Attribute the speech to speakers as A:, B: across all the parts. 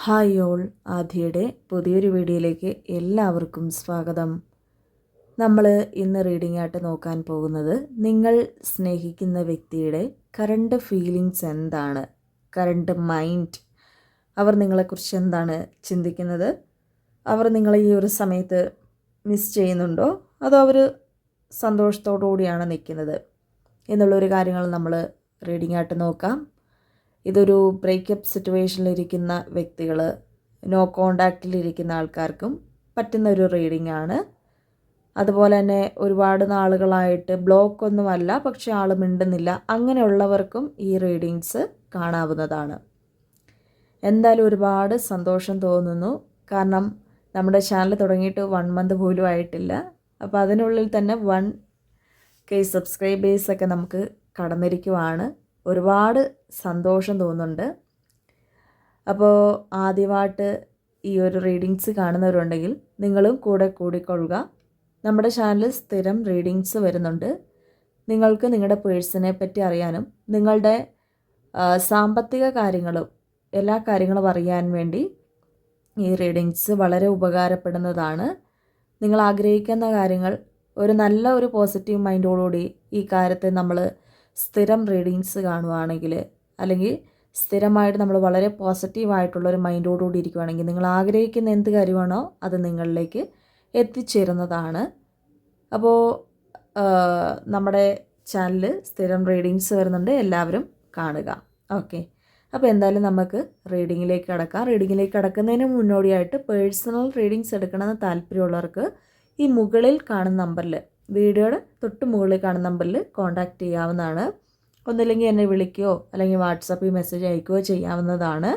A: Hi all, ആദിയുടെ പുതിയൊരു വീഡിയോയിലേക്ക് എല്ലാവർക്കും സ്വാഗതം. നമ്മൾ ഇന്ന് റീഡിംഗ് ആയിട്ട് നോക്കാൻ പോകുന്നത് നിങ്ങൾ സ്നേഹിക്കുന്ന വ്യക്തിയുടെ കറണ്ട് ഫീലിങ്സ് എന്താണ്, കറണ്ട് മൈൻഡ്, അവർ നിങ്ങളെക്കുറിച്ച് എന്താണ് ചിന്തിക്കുന്നത്, അവർ നിങ്ങളെ ഈ ഒരു സമയത്ത് മിസ് ചെയ്യുന്നുണ്ടോ അതോ അവർ സന്തോഷത്തോടു കൂടിയാണ് നിൽക്കുന്നത് എന്നുള്ളൊരു കാര്യങ്ങൾ നമ്മൾ റീഡിംഗ് ആയിട്ട് നോക്കാം. ഇതൊരു ബ്രേക്കപ്പ് സിറ്റുവേഷനിലിരിക്കുന്ന വ്യക്തികൾ, നോ കോണ്ടാക്റ്റിലിരിക്കുന്ന ആൾക്കാർക്കും പറ്റുന്ന ഒരു റീഡിംഗ് ആണ്. അതുപോലെ തന്നെ ഒരുപാട് നാളുകളായിട്ട് ബ്ലോക്കൊന്നുമല്ല, പക്ഷെ ആൾ മിണ്ടുന്നില്ല, അങ്ങനെയുള്ളവർക്കും ഈ റീഡിങ്സ് കാണാവുന്നതാണ്. എന്തായാലും ഒരുപാട് സന്തോഷം തോന്നുന്നു. കാരണം നമ്മുടെ ചാനൽ തുടങ്ങിയിട്ട് 1 മന്ത് പോലും ആയിട്ടില്ല. അപ്പോൾ അതിനുള്ളിൽ തന്നെ 1K സബ്സ്ക്രൈബേഴ്സൊക്കെ നമുക്ക് കടന്നിരിക്കുവാണ്. ഒരുപാട് സന്തോഷം തോന്നുന്നുണ്ട്. അപ്പോൾ ആദ്യമായിട്ട് ഈ ഒരു റീഡിങ്സ് കാണുന്നവരുണ്ടെങ്കിൽ നിങ്ങളും കൂടെ കൂടിക്കൊള്ളുക. നമ്മുടെ ചാനലിൽ സ്ഥിരം റീഡിങ്സ് വരുന്നുണ്ട്. നിങ്ങൾക്ക് നിങ്ങളുടെ പേഴ്സണെ പറ്റി അറിയാനും നിങ്ങളുടെ സാമ്പത്തിക കാര്യങ്ങളും എല്ലാ കാര്യങ്ങളും അറിയാൻ വേണ്ടി ഈ റീഡിങ്സ് വളരെ ഉപകാരപ്പെടുന്നതാണ്. നിങ്ങൾ ആഗ്രഹിക്കുന്ന കാര്യങ്ങൾ ഒരു നല്ല ഒരു പോസിറ്റീവ് മൈൻഡോടുകൂടി ഈ കാര്യത്തെ നമ്മൾ സ്ഥിരം റീഡിങ്സ് കാണുവാണെങ്കിൽ, അല്ലെങ്കിൽ സ്ഥിരമായിട്ട് നമ്മൾ വളരെ പോസിറ്റീവായിട്ടുള്ളൊരു മൈൻഡോടുകൂടി ഇരിക്കുവാണെങ്കിൽ, നിങ്ങൾ ആഗ്രഹിക്കുന്ന എന്ത് കാര്യമാണോ അത് നിങ്ങളിലേക്ക് എത്തിച്ചേരുന്നതാണ്. അപ്പോൾ നമ്മുടെ ചാനലിൽ സ്ഥിരം റീഡിങ്സ് വരുന്നുണ്ട്, എല്ലാവരും കാണുക. ഓക്കെ, അപ്പോൾ എന്തായാലും നമുക്ക് റീഡിങ്ങിലേക്ക് കടക്കാം. റീഡിങ്ങിലേക്ക് കടക്കുന്നതിന് മുന്നോടിയായിട്ട് പേഴ്സണൽ റീഡിങ്സ് എടുക്കണമെന്ന് താല്പര്യമുള്ളവർക്ക് ഈ മുകളിൽ കാണുന്ന നമ്പറിൽ, വീഡിയോയുടെ തൊട്ട് മുകളിൽ കാണുന്ന നമ്പറിൽ കോൺടാക്റ്റ് ചെയ്യാവുന്നതാണ്. ഒന്നില്ലെങ്കിൽ എന്നെ വിളിക്കുകയോ അല്ലെങ്കിൽ വാട്സാപ്പിൽ മെസ്സേജ് അയക്കുകയോ ചെയ്യാവുന്നതാണ്.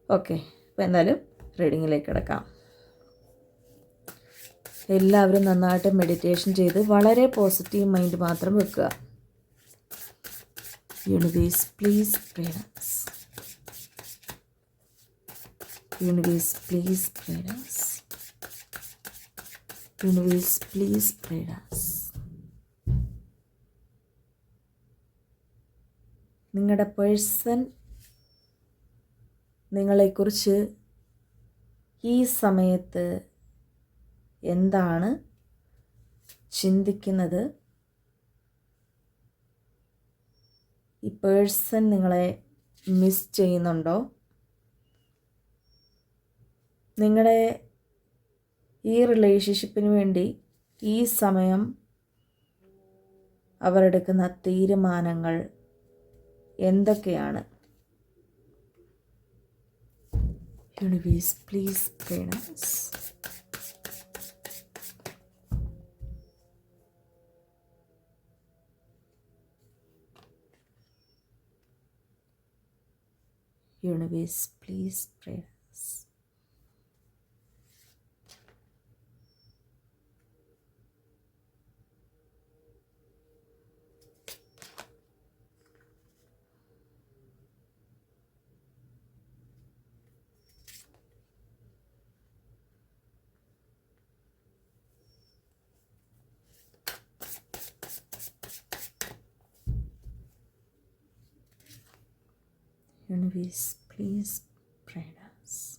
A: ഓക്കെ, അപ്പോൾ എന്തായാലും റീഡിങ്ങിലേക്ക് കിടക്കാം. എല്ലാവരും നന്നായിട്ട് മെഡിറ്റേഷൻ ചെയ്ത് വളരെ പോസിറ്റീവ് മൈൻഡ് മാത്രം വെക്കുക. Universe please guide us. Universe please guide us. Universe please guide us. നിങ്ങളുടെ പേഴ്സൺ നിങ്ങളെക്കുറിച്ച് ഈ സമയത്ത് എന്താണ് ചിന്തിക്കുന്നത്? ഈ പേഴ്സൺ നിങ്ങളെ മിസ് ചെയ്യുന്നുണ്ടോ? നിങ്ങളുടെ ഈ റിലേഷൻഷിപ്പിന് വേണ്ടി ഈ സമയം അവരെടുക്കുന്ന തീരുമാനങ്ങൾ എന്തൊക്കെയാണ്? Universe please guide us. Universe please guide us. Universe, please guide us.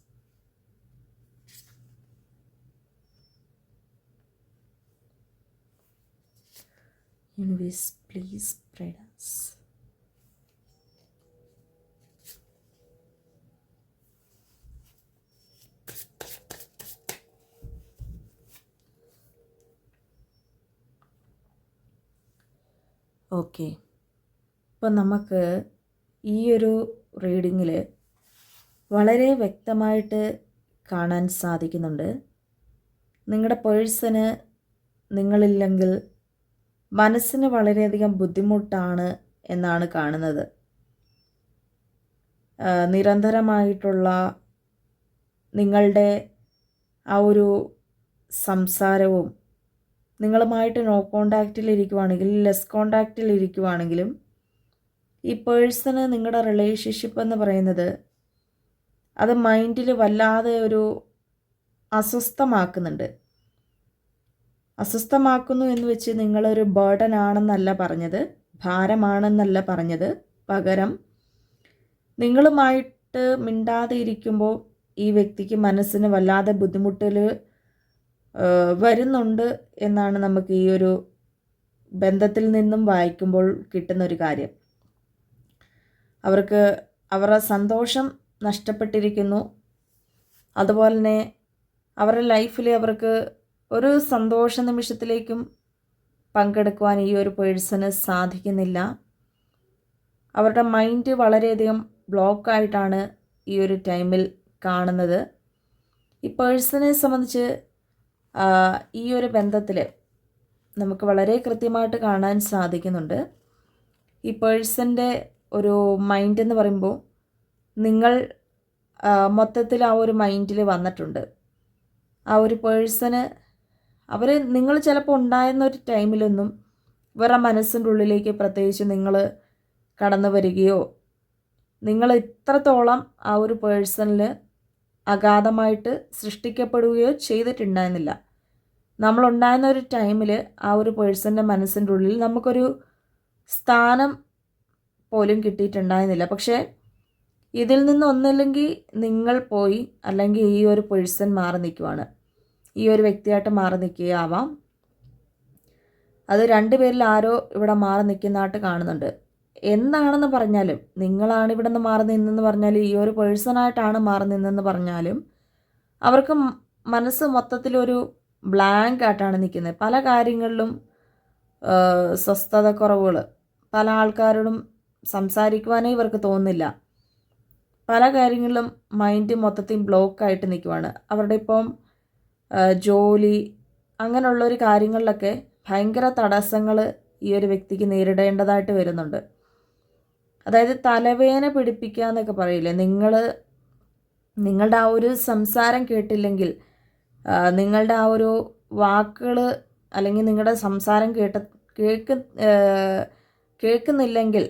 A: Universe, please guide us. Okay, ഇപ്പം നമുക്ക് ഈ ഒരു റീഡിങ്ങിൽ വളരെ വ്യക്തമായിട്ട് കാണാൻ സാധിക്കുന്നുണ്ട്. നിങ്ങളുടെ പേഴ്സണ് നിങ്ങളില്ലെങ്കിൽ മനസ്സിന് വളരെയധികം ബുദ്ധിമുട്ടാണ് എന്നാണ് കാണുന്നത്. നിരന്തരമായിട്ടുള്ള നിങ്ങളുടെ ആ ഒരു സംസാരവും, നിങ്ങളുമായിട്ട് നോ കോണ്ടാക്റ്റിലിരിക്കുവാണെങ്കിലും ലെസ് കോണ്ടാക്റ്റിലിരിക്കുവാണെങ്കിലും ഈ പേഴ്സണ് നിങ്ങളുടെ റിലേഷൻഷിപ്പ് എന്ന് പറയുന്നത് അത് മൈൻഡിൽ വല്ലാതെ ഒരു അസ്വസ്ഥമാക്കുന്നുണ്ട്. അസ്വസ്ഥമാക്കുന്നു എന്ന് വെച്ച് നിങ്ങളൊരു ബേർഡൻ ആണെന്നല്ല പറഞ്ഞത്, ഭാരമാണെന്നല്ല പറഞ്ഞത്. പകരം നിങ്ങളുമായിട്ട് വിട്ട് മിണ്ടാതെ ഇരിക്കുമ്പോൾ ഈ വ്യക്തിക്ക് മനസ്സിന് വല്ലാതെ ബുദ്ധിമുട്ടൽ വരുന്നുണ്ട് എന്നാണ് നമുക്ക് ഈ ഒരു ബന്ധത്തിൽ നിന്നും വായിക്കുമ്പോൾ കിട്ടുന്നൊരു കാര്യം. അവർക്ക് അവരുടെ സന്തോഷം നഷ്ടപ്പെട്ടിരിക്കുന്നു. അതുപോലെ തന്നെ അവരുടെ ലൈഫിൽ അവർക്ക് ഒരു സന്തോഷ നിമിഷത്തിലേക്കും പങ്കെടുക്കുവാൻ ഈ ഒരു പേഴ്സണ് സാധിക്കുന്നില്ല. അവരുടെ മൈൻഡ് വളരെയധികം ബ്ലോക്കായിട്ടാണ് ഈ ഒരു ടൈമിൽ കാണുന്നത്. ഈ പേഴ്സണെ സംബന്ധിച്ച് ഈ ഒരു ബന്ധത്തിൽ നമുക്ക് വളരെ കൃത്യമായിട്ട് കാണാൻ സാധിക്കുന്നുണ്ട്. ഈ പേഴ്സൻ്റെ ഒരു മൈൻഡ് എന്ന് പറയുമ്പോൾ നിങ്ങൾ മൊത്തത്തിൽ ആ ഒരു മൈൻഡിൽ വന്നിട്ടുണ്ട്. ആ ഒരു പേഴ്സണ് നിങ്ങൾ ചിലപ്പോൾ ഉണ്ടായിരുന്ന ഒരു ടൈമിലൊന്നും ഇവരുടെ മനസ്സിൻ്റെ ഉള്ളിലേക്ക് പ്രത്യേകിച്ച് നിങ്ങൾ കടന്നു വരികയോ നിങ്ങൾ ഇത്രത്തോളം ആ ഒരു പേഴ്സണിൽ അഗാധമായിട്ട് സൃഷ്ടിക്കപ്പെടുകയോ ചെയ്തിട്ടുണ്ടായിരുന്നില്ല. നമ്മളുണ്ടായിരുന്ന ഒരു ടൈമിൽ ആ ഒരു പേഴ്സൻ്റെ മനസ്സിൻ്റെ ഉള്ളിൽ നമുക്കൊരു സ്ഥാനം പോലും കിട്ടിയിട്ടുണ്ടായിരുന്നില്ല. പക്ഷേ ഇതിൽ നിന്ന് ഒന്നില്ലെങ്കിൽ നിങ്ങൾ പോയി, അല്ലെങ്കിൽ ഈ ഒരു പേഴ്സൺ മാറി നിൽക്കുവാണ്, ഈ ഒരു വ്യക്തിയായിട്ട് മാറി നിൽക്കുകയാവാം. അത് രണ്ടുപേരിൽ ആരോ ഇവിടെ മാറി നിൽക്കുന്നതായിട്ട് കാണുന്നുണ്ട്. എന്താണെന്ന് പറഞ്ഞാലും, നിങ്ങളാണ് ഇവിടെ നിന്ന് മാറി നിന്നെന്ന് പറഞ്ഞാലും, ഈ ഒരു പേഴ്സണായിട്ടാണ് മാറി നിന്നെന്ന് പറഞ്ഞാലും, അവർക്ക് മനസ്സ് മൊത്തത്തിലൊരു ബ്ലാങ്ക് ആയിട്ടാണ് നിൽക്കുന്നത്. പല കാര്യങ്ങളിലും സ്വസ്ഥത കുറവുകൾ, പല ആൾക്കാരോടും സംസാരിക്കുവാനേ ഇവർക്ക് തോന്നുന്നില്ല. പല കാര്യങ്ങളിലും മൈൻഡ് മൊത്തത്തിൽ ബ്ലോക്കായിട്ട് നിൽക്കുവാണ്. അവരുടെ ഇപ്പം ജോലി അങ്ങനെയുള്ളൊരു കാര്യങ്ങളിലൊക്കെ ഭയങ്കര തടസ്സങ്ങൾ ഈ ഒരു വ്യക്തിക്ക് നേരിടേണ്ടതായിട്ട് വരുന്നുണ്ട്. അതായത് തലവേദന പിടിപ്പിക്കുക എന്നൊക്കെ പറയില്ലേ, നിങ്ങളുടെ ആ ഒരു സംസാരം കേട്ടില്ലെങ്കിൽ, നിങ്ങളുടെ ആ ഒരു വാക്കുകൾ അല്ലെങ്കിൽ നിങ്ങളുടെ സംസാരം കേൾക്കുന്നില്ലെങ്കിൽ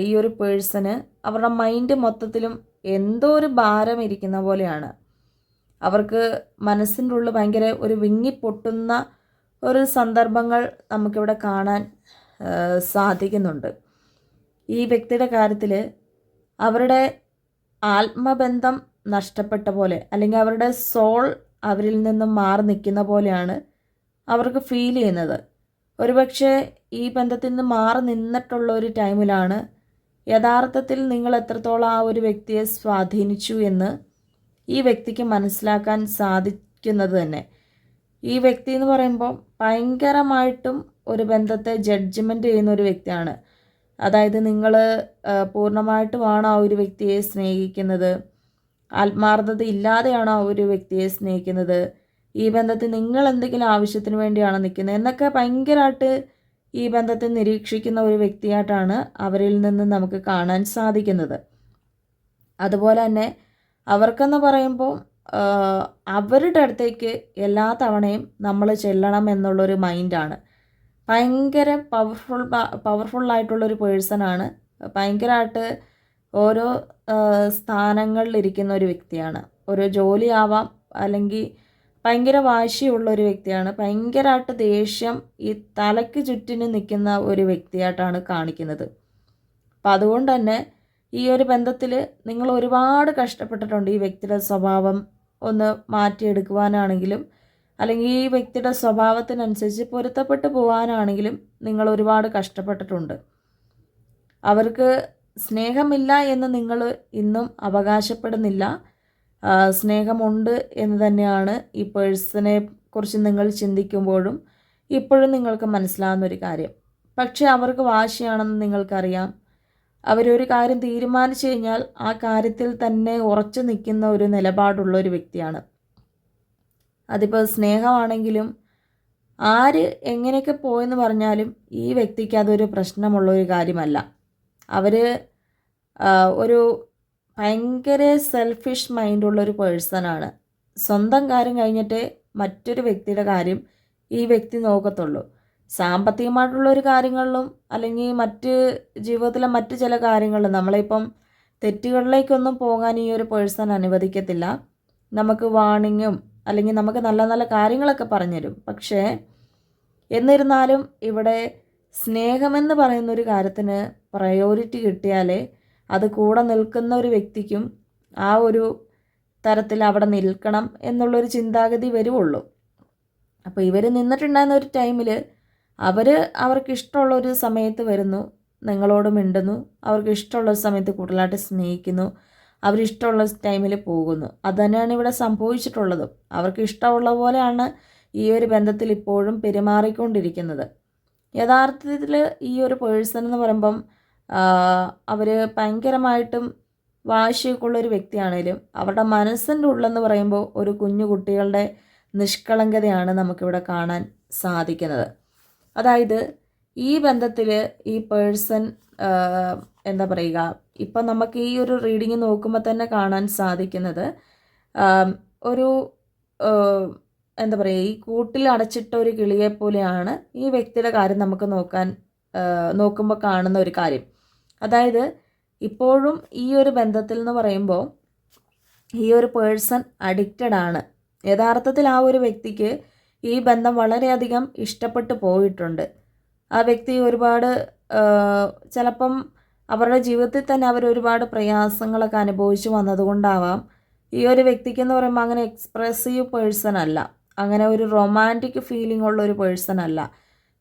A: ഈ ഒരു പേഴ്സണ് അവരുടെ മൈൻഡ് മൊത്തത്തിലും എന്തോ ഒരു ഭാരം ഇരിക്കുന്ന പോലെയാണ്. അവർക്ക് മനസ്സിൻ്റെ ഉള്ളിൽ ഭയങ്കര ഒരു വിങ്ങിപ്പൊട്ടുന്ന ഒരു സന്ദർഭങ്ങൾ നമുക്കിവിടെ കാണാൻ സാധിക്കുന്നുണ്ട്. ഈ വ്യക്തിയുടെ കാര്യത്തിൽ അവരുടെ ആത്മബന്ധം നഷ്ടപ്പെട്ട പോലെ, അല്ലെങ്കിൽ അവരുടെ സോൾ അവരിൽ നിന്നും മാറി നിൽക്കുന്ന പോലെയാണ് അവർക്ക് ഫീൽ ചെയ്യുന്നത്. ഒരുപക്ഷെ ഈ ബന്ധത്തിൽ നിന്ന് മാറി നിന്നിട്ടുള്ള ഒരു ടൈമിലാണ് യഥാർത്ഥത്തിൽ നിങ്ങൾ എത്രത്തോളം ആ ഒരു വ്യക്തിയെ സ്വാധീനിച്ചു എന്ന് ഈ വ്യക്തിക്ക് മനസ്സിലാക്കാൻ സാധിക്കുന്നത് തന്നെ. ഈ വ്യക്തി എന്ന് പറയുമ്പോൾ ഭയങ്കരമായിട്ടും ഒരു ബന്ധത്തെ ജഡ്ജ്മെൻറ്റ് ചെയ്യുന്ന ഒരു വ്യക്തിയാണ്. അതായത് നിങ്ങൾ പൂർണ്ണമായിട്ടുമാണ് ആ ഒരു വ്യക്തിയെ സ്നേഹിക്കുന്നത്, ആത്മാർത്ഥത ഇല്ലാതെയാണോ ആ ഒരു വ്യക്തിയെ സ്നേഹിക്കുന്നത്, ഈ ബന്ധത്തിൽ നിങ്ങൾ എന്തെങ്കിലും ആവശ്യത്തിന് വേണ്ടിയാണ് നിൽക്കുന്നത് എന്നൊക്കെ ഭയങ്കരമായിട്ട് ഈ ബന്ധത്തെ നിരീക്ഷിക്കുന്ന ഒരു വ്യക്തിയായിട്ടാണ് അവരിൽ നിന്ന് നമുക്ക് കാണാൻ സാധിക്കുന്നത്. അതുപോലെ തന്നെ അവർക്കെന്ന് പറയുമ്പോൾ അവരുടെ അടുത്തേക്ക് എല്ലാ തവണയും നമ്മൾ ചെല്ലണം എന്നുള്ളൊരു മൈൻഡാണ്. ഭയങ്കര പവർഫുള്ളായിട്ടുള്ളൊരു പേഴ്സണാണ്. ഭയങ്കരമായിട്ട് ഓരോ സ്ഥാനങ്ങളിലിരിക്കുന്ന ഒരു വ്യക്തിയാണ്. ഒരു ജോലിയാവാം, അല്ലെങ്കിൽ ഭയങ്കര വാശിയുള്ളൊരു വ്യക്തിയാണ്. ഭയങ്കരമായിട്ട് ദേഷ്യം ഈ തലയ്ക്ക് ചുറ്റിന് നിൽക്കുന്ന ഒരു വ്യക്തിയായിട്ടാണ് കാണിക്കുന്നത്. അപ്പം അതുകൊണ്ട് തന്നെ ഈ ഒരു ബന്ധത്തിൽ നിങ്ങൾ ഒരുപാട് കഷ്ടപ്പെട്ടിട്ടുണ്ട്. ഈ വ്യക്തിയുടെ സ്വഭാവം ഒന്ന് മാറ്റിയെടുക്കുവാനാണെങ്കിലും, അല്ലെങ്കിൽ ഈ വ്യക്തിയുടെ സ്വഭാവത്തിനനുസരിച്ച് പൊരുത്തപ്പെട്ടു പോകാനാണെങ്കിലും നിങ്ങൾ ഒരുപാട് കഷ്ടപ്പെട്ടിട്ടുണ്ട്. അവർക്ക് സ്നേഹമില്ല എന്ന് നിങ്ങൾ ഇന്നും അവകാശപ്പെടുന്നില്ല. സ്നേഹമുണ്ട് എന്ന് തന്നെയാണ് ഈ പേഴ്സണെ കുറിച്ച് നിങ്ങൾ ചിന്തിക്കുമ്പോഴും ഇപ്പോഴും നിങ്ങൾക്ക് മനസ്സിലാകുന്നൊരു കാര്യം. പക്ഷേ അവർക്ക് വാശിയാണെന്ന് നിങ്ങൾക്കറിയാം. അവരൊരു കാര്യം തീരുമാനിച്ചു കഴിഞ്ഞാൽ ആ കാര്യത്തിൽ തന്നെ ഉറച്ചു നിൽക്കുന്ന ഒരു നിലപാടുള്ള ഒരു വ്യക്തിയാണ്. അതിപ്പോൾ സ്നേഹമാണെങ്കിലും ആര് എങ്ങനെയൊക്കെ പോയെന്ന് പറഞ്ഞാലും ഈ വ്യക്തിക്ക് അതൊരു പ്രശ്നമുള്ളൊരു കാര്യമല്ല. അവർ ഒരു ഭയങ്കര സെൽഫിഷ് മൈൻഡുള്ളൊരു പേഴ്സണാണ്. സ്വന്തം കാര്യം കഴിഞ്ഞിട്ടേ മറ്റൊരു വ്യക്തിയുടെ കാര്യം ഈ വ്യക്തി നോക്കത്തുള്ളൂ. സാമ്പത്തികമായിട്ടുള്ളൊരു കാര്യങ്ങളിലും അല്ലെങ്കിൽ മറ്റ് ജീവിതത്തിലെ മറ്റ് ചില കാര്യങ്ങളിലും നമ്മളിപ്പം തെറ്റുകളിലേക്കൊന്നും പോകാൻ ഈ ഒരു പേഴ്സൺ അനുവദിക്കത്തില്ല. നമുക്ക് വാണിങ്ങും അല്ലെങ്കിൽ നമുക്ക് നല്ല നല്ല കാര്യങ്ങളൊക്കെ പറഞ്ഞുതരും. പക്ഷേ എന്നിരുന്നാലും ഇവിടെ സ്നേഹമെന്ന് പറയുന്നൊരു കാര്യത്തിന് പ്രയോറിറ്റി കിട്ടിയാലേ അത് കൂടെ നിൽക്കുന്ന ഒരു വ്യക്തിക്കും ആ ഒരു തരത്തിൽ അവിടെ നിൽക്കണം എന്നുള്ളൊരു ചിന്താഗതി വരുവുള്ളൂ. അപ്പോൾ ഇവർ നിന്നിട്ടുണ്ടായിരുന്ന ഒരു ടൈമിൽ അവർക്ക് ഇഷ്ടമുള്ളൊരു സമയത്ത് വരുന്നു, നിങ്ങളോട് മിണ്ടുന്നു, അവർക്ക് ഇഷ്ടമുള്ള സമയത്ത് കൂടുതലായിട്ട് സ്നേഹിക്കുന്നു, അവരിഷ്ടമുള്ള ടൈമിൽ പോകുന്നു. അത് തന്നെയാണ് ഇവിടെ സംഭവിച്ചിട്ടുള്ളതും. അവർക്ക് ഇഷ്ടമുള്ള പോലെയാണ് ഈ ഒരു ബന്ധത്തിൽ ഇപ്പോഴും പെരുമാറിക്കൊണ്ടിരിക്കുന്നത്. യഥാർത്ഥത്തിൽ ഈ ഒരു പേഴ്സൺ എന്ന് പറയുമ്പം അവർ ഭയങ്കരമായിട്ടും വാശിയൊക്കെ ഉള്ളൊരു വ്യക്തിയാണേലും അവരുടെ മനസ്സിൻ്റെ ഉള്ളെന്ന് പറയുമ്പോൾ ഒരു കുഞ്ഞു കുട്ടികളുടെ നിഷ്കളങ്കതയാണ് നമുക്കിവിടെ കാണാൻ സാധിക്കുന്നത്. അതായത് ഈ ബന്ധത്തിൽ ഈ പേഴ്സൺ എന്താ പറയുക, ഇപ്പം നമുക്ക് ഈ ഒരു റീഡിങ് നോക്കുമ്പോൾ തന്നെ കാണാൻ സാധിക്കുന്നത് ഒരു എന്താ പറയുക, ഈ കൂട്ടിൽ അടച്ചിട്ട ഒരു കിളിയെ പോലെയാണ് ഈ വ്യക്തിയുടെ കാര്യം നമുക്ക് നോക്കുമ്പോൾ കാണുന്ന ഒരു കാര്യം. അതായത് ഇപ്പോഴും ഈ ഒരു ബന്ധത്തിൽ എന്ന് പറയുമ്പോൾ ഈ ഒരു പേഴ്സൺ അഡിക്റ്റഡ് ആണ്. യഥാർത്ഥത്തിൽ ആ ഒരു വ്യക്തിക്ക് ഈ ബന്ധം വളരെയധികം ഇഷ്ടപ്പെട്ടു പോയിട്ടുണ്ട്. ആ വ്യക്തി ഒരുപാട് ചിലപ്പം അവരുടെ ജീവിതത്തിൽ തന്നെ അവർ ഒരുപാട് പ്രയാസങ്ങളൊക്കെ അനുഭവിച്ചു വന്നതുകൊണ്ടാവാം ഈ ഒരു വ്യക്തിക്കെന്ന് പറയുമ്പോൾ അങ്ങനെ എക്സ്പ്രസീവ് പേഴ്സൺ അല്ല, അങ്ങനെ ഒരു റൊമാൻറ്റിക് ഫീലിംഗ് ഉള്ള ഒരു പേഴ്സൺ അല്ല.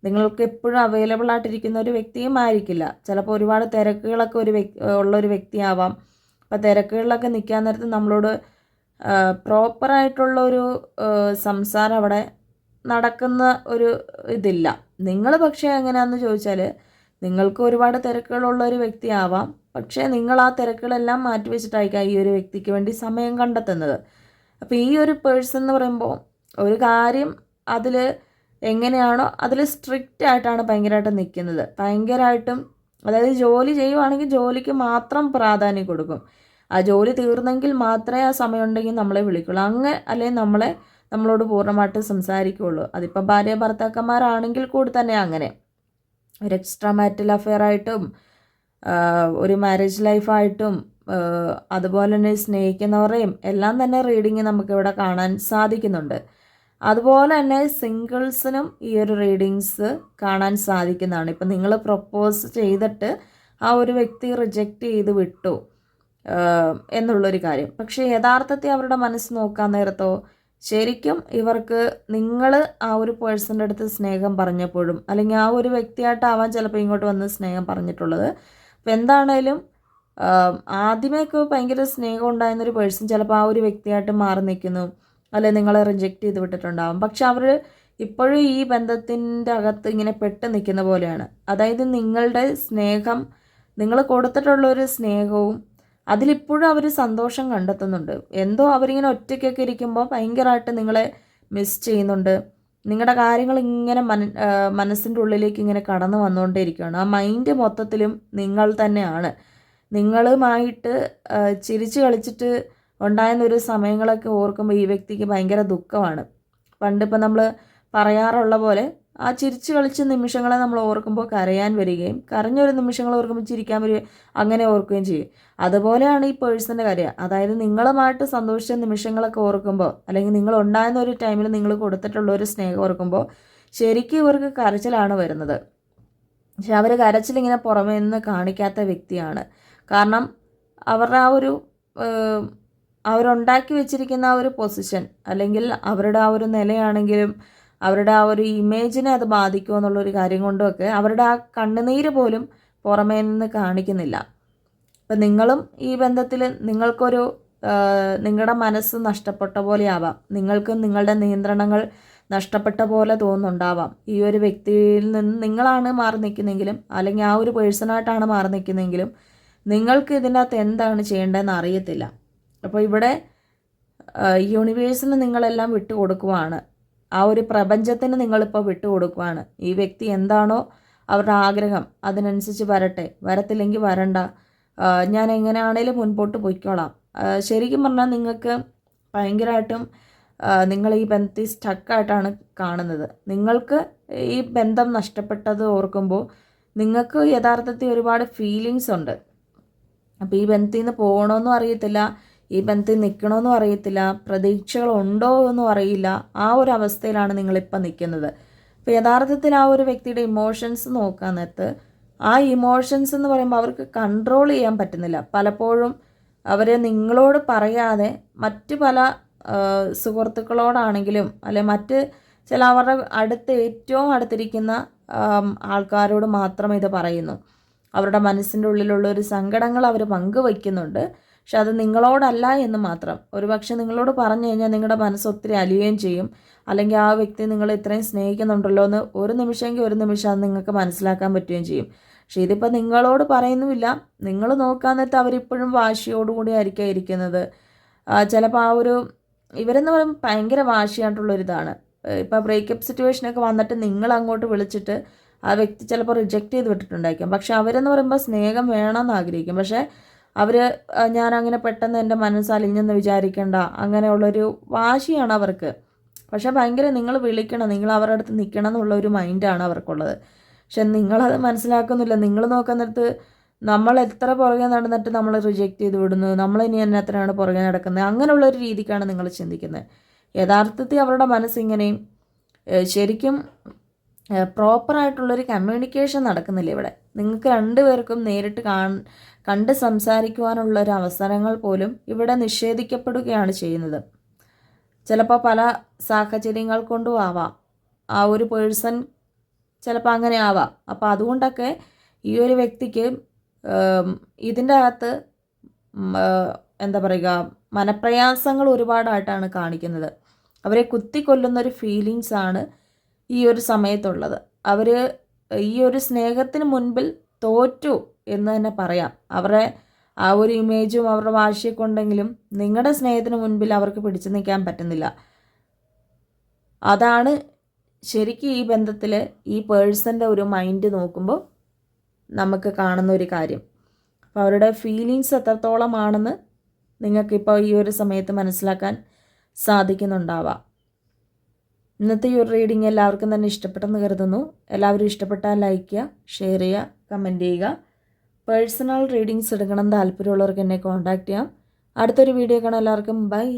A: നിങ്ങൾക്ക് എപ്പോഴും അവൈലബിൾ ആയിട്ടിരിക്കുന്ന ഒരു വ്യക്തിയും ആയിരിക്കില്ല. ചിലപ്പോൾ ഒരുപാട് തിരക്കുകളൊക്കെ ഉള്ളൊരു വ്യക്തിയാവാം. അപ്പോൾ തിരക്കുകളിലൊക്കെ നിൽക്കാൻ നേരത്ത് നമ്മളോട് പ്രോപ്പറായിട്ടുള്ള ഒരു സംസാരം അവിടെ നടക്കുന്ന ഒരു ഇതില്ല. നിങ്ങൾ പക്ഷേ എങ്ങനെയാണെന്ന് ചോദിച്ചാൽ നിങ്ങൾക്ക് ഒരുപാട് തിരക്കുകളുള്ള ഒരു വ്യക്തിയാവാം, പക്ഷേ നിങ്ങൾ ആ തിരക്കുകളെല്ലാം മാറ്റിവെച്ചിട്ടായിരിക്കാം ഈ ഒരു വ്യക്തിക്ക് വേണ്ടി സമയം കണ്ടെത്തുന്നത്. അപ്പോൾ ഈ ഒരു പേഴ്സൺ എന്ന് പറയുമ്പോൾ ഒരു കാര്യം അതിൽ എങ്ങനെയാണോ അതിൽ സ്ട്രിക്റ്റ് ആയിട്ടാണ് ഭയങ്കരമായിട്ട് നിൽക്കുന്നത്. ഭയങ്കരമായിട്ടും, അതായത് ജോലി ചെയ്യുവാണെങ്കിൽ ജോലിക്ക് മാത്രം പ്രാധാന്യം കൊടുക്കും. ആ ജോലി തീർന്നെങ്കിൽ മാത്രമേ ആ സമയമുണ്ടെങ്കിൽ നമ്മളെ വിളിക്കുള്ളൂ. അല്ലെങ്കിൽ നമ്മളോട് പൂർണ്ണമായിട്ട് സംസാരിക്കുകയുള്ളൂ. അതിപ്പോൾ ഭാര്യ ഭർത്താക്കന്മാരാണെങ്കിൽ കൂടി തന്നെ അങ്ങനെ ഒരു എക്സ്ട്രാ മാരിറ്റൽ അഫെയർ ആയിട്ടും ഒരു മാരേജ് ലൈഫായിട്ടും അതുപോലെ തന്നെ സ്നേഹിക്കുന്നവരെയും എല്ലാം തന്നെ റീഡിങ് നമുക്കിവിടെ കാണാൻ സാധിക്കുന്നുണ്ട്. അതുപോലെ തന്നെ സിംഗിൾസിനും ഈ ഒരു റീഡിങ്സ് കാണാൻ സാധിക്കുന്നതാണ്. ഇപ്പം നിങ്ങൾ പ്രപ്പോസ് ചെയ്തിട്ട് ആ ഒരു വ്യക്തി റിജക്റ്റ് ചെയ്ത് വിട്ടു എന്നുള്ളൊരു കാര്യം, പക്ഷേ യഥാർത്ഥത്തിൽ അവരുടെ മനസ്സ് നോക്കാൻ നേരത്തോ ശരിക്കും ഇവർക്ക് നിങ്ങൾ ആ ഒരു പേഴ്സൻ്റെ അടുത്ത് സ്നേഹം പറഞ്ഞപ്പോഴും അല്ലെങ്കിൽ ആ ഒരു വ്യക്തിയായിട്ടാവാൻ ചിലപ്പോൾ ഇങ്ങോട്ട് വന്ന് സ്നേഹം പറഞ്ഞിട്ടുള്ളത്. അപ്പോൾ എന്താണേലും ആദ്യമേയൊക്കെ ഭയങ്കര സ്നേഹം ഉണ്ടായിരുന്നൊരു പേഴ്സൺ ചിലപ്പോൾ ആ ഒരു വ്യക്തിയായിട്ട് മാറി നിൽക്കുന്നു, അല്ലെങ്കിൽ നിങ്ങളെ റിജക്റ്റ് ചെയ്ത് വിട്ടിട്ടുണ്ടാവും. പക്ഷെ അവർ ഇപ്പോഴും ഈ ബന്ധത്തിൻ്റെ അകത്ത് ഇങ്ങനെ പെട്ട് നിൽക്കുന്ന പോലെയാണ്. അതായത് നിങ്ങളുടെ സ്നേഹം, നിങ്ങൾ കൊടുത്തിട്ടുള്ളൊരു സ്നേഹവും അതിലിപ്പോഴും അവർ സന്തോഷം കണ്ടെത്തുന്നുണ്ട്. എന്തോ അവരിങ്ങനെ ഒറ്റയ്ക്കൊക്കെ ഇരിക്കുമ്പോൾ ഭയങ്കരമായിട്ട് നിങ്ങളെ മിസ് ചെയ്യുന്നുണ്ട്. നിങ്ങളുടെ കാര്യങ്ങൾ ഇങ്ങനെ മനസ്സിൻ്റെ ഉള്ളിലേക്ക് ഇങ്ങനെ കടന്നു വന്നുകൊണ്ടേയിരിക്കുകയാണ്. ആ മൈൻഡ് മൊത്തത്തിലും നിങ്ങൾ തന്നെയാണ്. നിങ്ങളുമായിട്ട് ചിരിച്ച് കളിച്ചിട്ട് ഉണ്ടായിരുന്നൊരു സമയങ്ങളൊക്കെ ഓർക്കുമ്പോൾ ഈ വ്യക്തിക്ക് ഭയങ്കര ദുഃഖമാണ്. പണ്ടിപ്പോൾ നമ്മൾ പറയാറുള്ള പോലെ ആ ചിരിച്ച് കളിച്ച നിമിഷങ്ങളെ നമ്മൾ ഓർക്കുമ്പോൾ കരയാൻ വരികയും കരഞ്ഞൊരു നിമിഷങ്ങൾ ഓർക്കുമ്പോൾ ചിരിക്കാൻ വരികയും അങ്ങനെ ഓർക്കുകയും ചെയ്യും. അതുപോലെയാണ് ഈ പേഴ്സൻ്റെ കാര്യം. അതായത് നിങ്ങളുമായിട്ട് സന്തോഷിച്ച നിമിഷങ്ങളൊക്കെ ഓർക്കുമ്പോൾ അല്ലെങ്കിൽ നിങ്ങൾ ഉണ്ടായിരുന്ന ഒരു ടൈമിൽ നിങ്ങൾ കൊടുത്തിട്ടുള്ള ഒരു സ്നേഹം ഓർക്കുമ്പോൾ ശരിക്കും ഇവർക്ക് കരച്ചിലാണ് വരുന്നത്. പക്ഷെ അവർ കരച്ചിലിങ്ങനെ പുറമേ നിന്ന് കാണിക്കാത്ത വ്യക്തിയാണ്. കാരണം അവരുടെ ആ ഒരു അവരുണ്ടാക്കി വെച്ചിരിക്കുന്ന ആ ഒരു പൊസിഷൻ അല്ലെങ്കിൽ അവരുടെ ആ ഒരു നിലയാണെങ്കിലും അവരുടെ ആ ഒരു ഇമേജിനെ അത് ബാധിക്കുമോ എന്നുള്ളൊരു കാര്യം കൊണ്ടുമൊക്കെ അവരുടെ ആ കണ്ണുനീര് പോലും പുറമേ നിന്ന് കാണിക്കുന്നില്ല. അപ്പം നിങ്ങളും ഈ ബന്ധത്തിൽ നിങ്ങൾക്കൊരു നിങ്ങളുടെ മനസ്സ് നഷ്ടപ്പെട്ട പോലെ ആവാം, നിങ്ങൾക്ക് നിങ്ങളുടെ നിയന്ത്രണങ്ങൾ നഷ്ടപ്പെട്ട പോലെ തോന്നുന്നുണ്ടാവാം. ഈ ഒരു വ്യക്തിയിൽ നിന്ന് നിങ്ങളാണ് മാറി നിൽക്കുന്നെങ്കിലും അല്ലെങ്കിൽ ആ ഒരു പേഴ്സണായിട്ടാണ് മാറി നിൽക്കുന്നെങ്കിലും നിങ്ങൾക്ക് ഇതിൻ്റെ അകത്ത് എന്താണ് ചെയ്യേണ്ടതെന്ന് അറിയത്തില്ല. അപ്പോൾ ഇവിടെ യൂണിവേഴ്സിന് നിങ്ങളെല്ലാം വിട്ടുകൊടുക്കുവാണ്. ആ ഒരു പ്രപഞ്ചത്തിന് നിങ്ങളിപ്പോൾ വിട്ടുകൊടുക്കുവാണ്. ഈ വ്യക്തി എന്താണോ അവരുടെ ആഗ്രഹം അതിനനുസരിച്ച് വരത്തില്ലെങ്കിൽ വരണ്ട, ഞാൻ എങ്ങനെയാണേലും മുൻപോട്ട് പോയിക്കോളാം. ശരിക്കും പറഞ്ഞാൽ നിങ്ങൾക്ക് ഭയങ്കരമായിട്ടും നിങ്ങൾ ഈ ബന്ധത്തിൽ സ്റ്റക്കായിട്ടാണ് കാണുന്നത്. നിങ്ങൾക്ക് ഈ ബന്ധം നഷ്ടപ്പെട്ടത് ഓർക്കുമ്പോൾ നിങ്ങൾക്ക് യഥാർത്ഥത്തിൽ ഒരുപാട് ഫീലിങ്സ് ഉണ്ട്. അപ്പോൾ ഈ ബന്ധത്തിൽ നിന്ന് പോകണമെന്നും അറിയത്തില്ല, ഈ ബന്ധത്തിൽ നിൽക്കണമെന്നും അറിയത്തില്ല, പ്രതീക്ഷകളുണ്ടോ എന്നും അറിയില്ല. ആ ഒരു അവസ്ഥയിലാണ് നിങ്ങളിപ്പോൾ നിൽക്കുന്നത്. അപ്പോൾ യഥാർത്ഥത്തിൽ ആ ഒരു വ്യക്തിയുടെ ഇമോഷൻസ് നോക്കാൻ നേരത്ത് ആ ഇമോഷൻസ് എന്ന് പറയുമ്പോൾ അവർക്ക് കൺട്രോൾ ചെയ്യാൻ പറ്റുന്നില്ല. പലപ്പോഴും അവർ നിങ്ങളോട് പറയാതെ മറ്റ് പല സുഹൃത്തുക്കളോടാണെങ്കിലും അല്ലെ മറ്റ് ചില അവരുടെ ഏറ്റവും അടുത്തിരിക്കുന്ന ആൾക്കാരോട് മാത്രം ഇത് പറയുന്നു. അവരുടെ മനസ്സിൻ്റെ ഉള്ളിലുള്ള ഒരു സങ്കടങ്ങൾ അവർ പങ്കുവയ്ക്കുന്നുണ്ട്. പക്ഷെ അത് നിങ്ങളോടല്ല എന്ന് മാത്രം. ഒരുപക്ഷെ നിങ്ങളോട് പറഞ്ഞു കഴിഞ്ഞാൽ നിങ്ങളുടെ മനസ്സ് ഒത്തിരി അലിയുകയും ചെയ്യും. അല്ലെങ്കിൽ ആ വ്യക്തി നിങ്ങളെ ഇത്രയും സ്നേഹിക്കുന്നുണ്ടല്ലോ എന്ന് ഒരു നിമിഷമെങ്കിൽ ഒരു നിമിഷം അത് നിങ്ങൾക്ക് മനസ്സിലാക്കാൻ പറ്റുകയും ചെയ്യും. പക്ഷേ ഇതിപ്പോൾ നിങ്ങളോട് പറയുന്നുമില്ല. നിങ്ങൾ നോക്കാൻ നേരത്ത് അവരിപ്പോഴും വാശിയോടുകൂടി ആയിരിക്കും ഇരിക്കുന്നത്. ചിലപ്പോൾ ഇവരെന്ന് പറയുമ്പോൾ ഭയങ്കര വാശിയായിട്ടുള്ളൊരിതാണ്. ഇപ്പോൾ ബ്രേക്കപ്പ് സിറ്റുവേഷനൊക്കെ വന്നിട്ട് നിങ്ങൾ അങ്ങോട്ട് വിളിച്ചിട്ട് ആ വ്യക്തി ചിലപ്പോൾ റിജക്റ്റ് ചെയ്ത് വിട്ടിട്ടുണ്ടായിരിക്കും. പക്ഷെ അവരെന്ന് പറയുമ്പോൾ സ്നേഹം വേണമെന്ന് ആഗ്രഹിക്കും. പക്ഷേ അവർ ഞാനങ്ങനെ പെട്ടെന്ന് എൻ്റെ മനസ്സ് അലിഞ്ഞെന്ന് വിചാരിക്കേണ്ട, അങ്ങനെയുള്ളൊരു വാശിയാണ് അവർക്ക്. പക്ഷേ ഭയങ്കര നിങ്ങൾ വിളിക്കണം, നിങ്ങൾ അവരുടെ അടുത്ത് നിൽക്കണം എന്നുള്ളൊരു മൈൻഡാണ് അവർക്കുള്ളത്. പക്ഷെ നിങ്ങളത് മനസ്സിലാക്കുന്നില്ല. നിങ്ങൾ നോക്കുന്നിടത്ത് നമ്മൾ എത്ര പുറകെ നടന്നിട്ട് നമ്മൾ റിജക്റ്റ് ചെയ്ത് വിടുന്നു, നമ്മളിനി എന്നത്രയാണ് പുറകെ നടക്കുന്നത്, അങ്ങനെയുള്ളൊരു രീതിക്കാണ് നിങ്ങൾ ചിന്തിക്കുന്നത്. യഥാർത്ഥത്തിൽ അവരുടെ മനസ്സിങ്ങനെയും ശരിക്കും പ്രോപ്പറായിട്ടുള്ളൊരു കമ്മ്യൂണിക്കേഷൻ നടക്കുന്നില്ല ഇവിടെ. നിങ്ങൾക്ക് രണ്ടുപേർക്കും നേരിട്ട് കണ്ട് സംസാരിക്കുവാനുള്ളൊരു അവസരങ്ങൾ പോലും ഇവിടെ നിഷേധിക്കപ്പെടുകയാണ് ചെയ്യുന്നത്. ചിലപ്പോൾ പല സാഹചര്യങ്ങൾ കൊണ്ടും ആവാം. ആ ഒരു പേഴ്സൺ ചിലപ്പോൾ അങ്ങനെ ആവാം. അപ്പോൾ അതുകൊണ്ടൊക്കെ ഈ ഒരു വ്യക്തിക്ക് ഇതിൻ്റെ അകത്ത് എന്താ പറയുക, മനപ്രയാസങ്ങൾ ഒരുപാടായിട്ടാണ് കാണിക്കുന്നത്. അവരെ കുത്തിക്കൊല്ലുന്നൊരു ഫീലിങ്സാണ് ഈ ഒരു സമയത്തുള്ളത്. അവർ ഈ ഒരു സ്നേഹത്തിന് മുൻപിൽ തോറ്റു എന്ന് തന്നെ പറയാം. അവരുടെ ആ ഒരു ഇമേജും അവരുടെ വാശിയൊക്കെ ഉണ്ടെങ്കിലും നിങ്ങളുടെ സ്നേഹത്തിന് മുൻപിൽ അവർക്ക് പിടിച്ചു നിൽക്കാൻ പറ്റുന്നില്ല. അതാണ് ശരിക്കും ഈ ബന്ധത്തിൽ ഈ പേഴ്സൻ്റെ ഒരു മൈൻഡ് നോക്കുമ്പോൾ നമുക്ക് കാണുന്ന ഒരു കാര്യം. അപ്പോൾ അവരുടെ ഫീലിങ്സ് എത്രത്തോളമാണെന്ന് നിങ്ങൾക്കിപ്പോൾ ഈ ഒരു സമയത്ത് മനസ്സിലാക്കാൻ സാധിക്കുന്നുണ്ടാവാം. ഇന്നത്തെ ഈ ഒരു റീഡിങ് എല്ലാവർക്കും തന്നെ ഇഷ്ടപ്പെട്ടെന്ന് കരുതുന്നു. എല്ലാവരും ഇഷ്ടപ്പെട്ടാൽ ലൈക്ക് ചെയ്യുക, ഷെയർ ചെയ്യുക, കമൻറ്റ് ചെയ്യുക. പേഴ്സണൽ റീഡിങ്സ് എടുക്കണം താല്പര്യമുള്ളവർക്ക് എന്നെ കോൺടാക്റ്റ് ചെയ്യാം. അടുത്തൊരു വീഡിയോ കാണാം. എല്ലാവർക്കും ബൈ.